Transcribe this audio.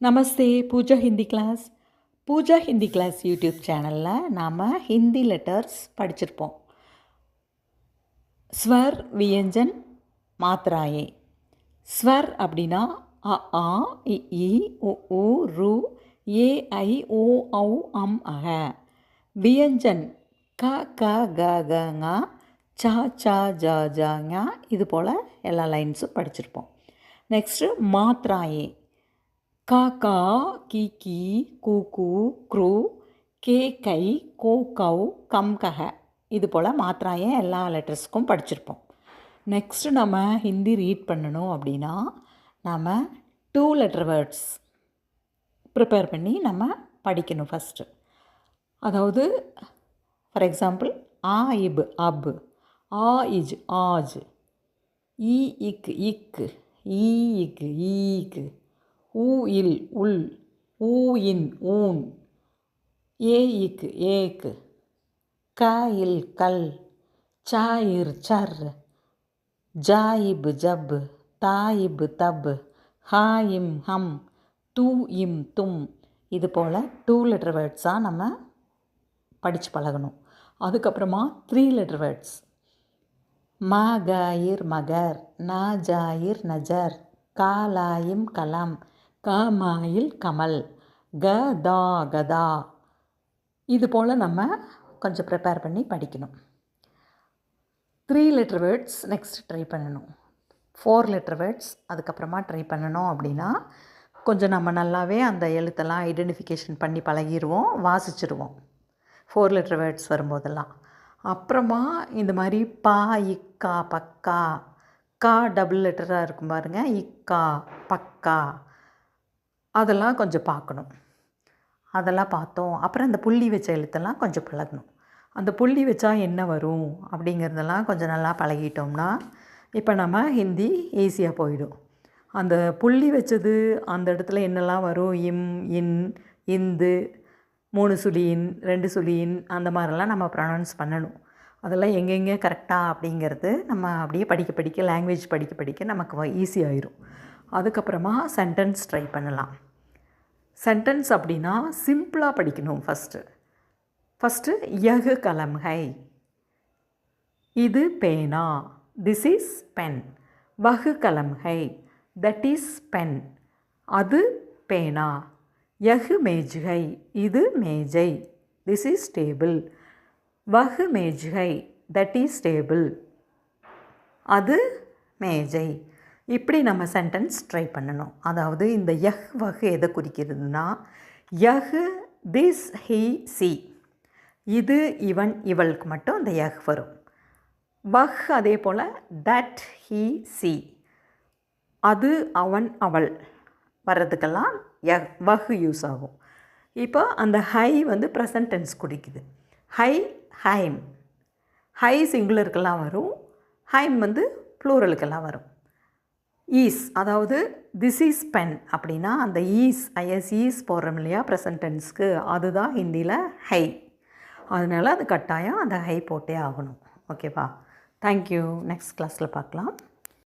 நமஸ்தே Pooja Hindi class. Pooja Hindi class YouTube சேனலில் நாம் Hindi letters படிச்சிருப்போம். ஸ்வர் வியஞ்சன் மாத்ராயே. ஸ்வர் அப்படின்னா அ ஆ இ ஈ உ ஊ ரு ஏ ஐ ஓ ஔ அம் அஹ. வியஞ்சன் க க க க ங ச ச ஜ ஜ ஞ. இது போல் எல்லா லைன்ஸும் படிச்சிருப்போம். நெக்ஸ்ட்டு மாத்ராயே. கா கா கி கி கூ கூ க்ரூ கே கை கோ கௌ கம் கஹ. இது போல் மாத்திராயே எல்லா லெட்டர்ஸ்க்கும் படிச்சிருப்போம். நெக்ஸ்ட்டு நம்ம ஹிந்தி ரீட் பண்ணணும் அப்படின்னா நம்ம 2 லெட்டர் வேர்ட்ஸ் ப்ரிப்பேர் பண்ணி நம்ம படிக்கணும் ஃபஸ்ட்டு. அதாவது ஃபார் எக்ஸாம்பிள் ஆ இப் அப், ஆ இஜ் ஆஜ், ஈ இக் இக், ஈ இக் ஈக், ஊ இல் உல், ஊ இன் ஊன், ஏ இக் ஏக், க இல் கல், ச இர் சர், ஜ இப் ஜப், த இப் தப், ஹ இம் ஹம், து இம் தும். இது போல் 2 லெட்டர் வேர்ட்ஸாக நம்ம படித்து பழகணும். அதுக்கப்புறமா 3 லெட்டர் வேர்ட்ஸ். ம கயிர் மகர், ந ஜாயிர் நஜர், காலாயிம் கலம், கமாயில் கமல், கதா கதா. இது போல் நம்ம கொஞ்சம் ப்ரிப்பேர் பண்ணி படிக்கணும். 3 லெட்டர் வேர்ட்ஸ் நெக்ஸ்ட் ட்ரை பண்ணணும். 4 லெட்டர் வேர்ட்ஸ் அதுக்கப்புறமா ட்ரை பண்ணணும். அப்படின்னா கொஞ்சம் நம்ம நல்லாவே அந்த எழுத்தெல்லாம் ஐடென்டிஃபிகேஷன் பண்ணி பழகிடுவோம், வாசிச்சிடுவோம் 4 லெட்டர் வேர்ட்ஸ் வரும்போதெல்லாம். அப்புறமா இந்த மாதிரி பா இக்கா பக்கா, கா டபுள் லெட்டராக இருக்கும் பாருங்கள், இக்கா பக்கா, அதெல்லாம் கொஞ்சம் பார்க்கணும். அதெல்லாம் பார்த்தோம். அப்புறம் இந்த புள்ளி வச்ச எழுத்தெல்லாம் கொஞ்சம் பழகணும். அந்த புள்ளி வச்சா என்ன வரும் அப்படிங்கிறதெல்லாம் கொஞ்சம் நல்லா பழகிட்டோம்னா இப்போ நம்ம ஹிந்தி ஈஸியாக போயிடும். அந்த புள்ளி வச்சது அந்த இடத்துல என்னெல்லாம் வரும், இம், இன், இந்து, 3 சுழியின் 2 சுழியின், அந்த மாதிரிலாம் நம்ம ப்ரொனவுன்ஸ் பண்ணணும். அதெல்லாம் எங்கெங்கே கரெக்டாக அப்படிங்கிறது நம்ம அப்படியே படிக்க படிக்க, லாங்குவேஜ் படிக்க படிக்க நமக்கு ஈஸியாகிடும். அதுக்கப்புறமா சென்டென்ஸ் ட்ரை பண்ணலாம். சென்டென்ஸ் அப்படின்னா சிம்பிளாக படிக்கணும். ஃபஸ்ட்டு யஹ் கலம் ஹை, இது பேனா, திஸ் இஸ் பென். வஹ் கலம் ஹை, தட் இஸ் பென், அது பேனா. யஹ் மேஜ் ஹை, இது மேஜை, திஸ் இஸ் டேபிள். வஹ் மேஜ் ஹை, தட் இஸ் டேபிள், அது மேஜை. இப்படி நம்ம சென்டென்ஸ் ட்ரை பண்ணணும். அதாவது இந்த யஹ் வஹ் எதை குறிக்கிறதுனா, யஹ் திஸ் ஹி சி, இது இவன் இவளுக்கு மட்டும் இந்த யஹ் வரும். வஹ் அதே போல் தட் ஹி சி, அது அவன் அவள் வர்றதுக்கெல்லாம் யஹ் வஹ் யூஸ் ஆகும். இப்போ அந்த ஹை வந்து ப்ரெசன்ட் டென்ஸ் குறிக்குது. ஹை ஹைம், ஹை சிங்குலருக்கெல்லாம் வரும், ஹைம் வந்து ப்ளூரலுக்கெல்லாம் வரும். ஈஸ், அதாவது திஸ் இஸ் பென் அப்படின்னா அந்த ஈஸ் ஐஎஸ்ஈஸ் போடுறோம் இல்லையா ப்ரெசன்ட் டென்ஸ்க்கு, அதுதான் ஹிந்தியில் ஹை. அதனால் அது கட்டாயம் அந்த ஹை போட்டே ஆகணும். ஓகேவா? தேங்க்யூ. நெக்ஸ்ட் கிளாஸில் பார்க்கலாம்.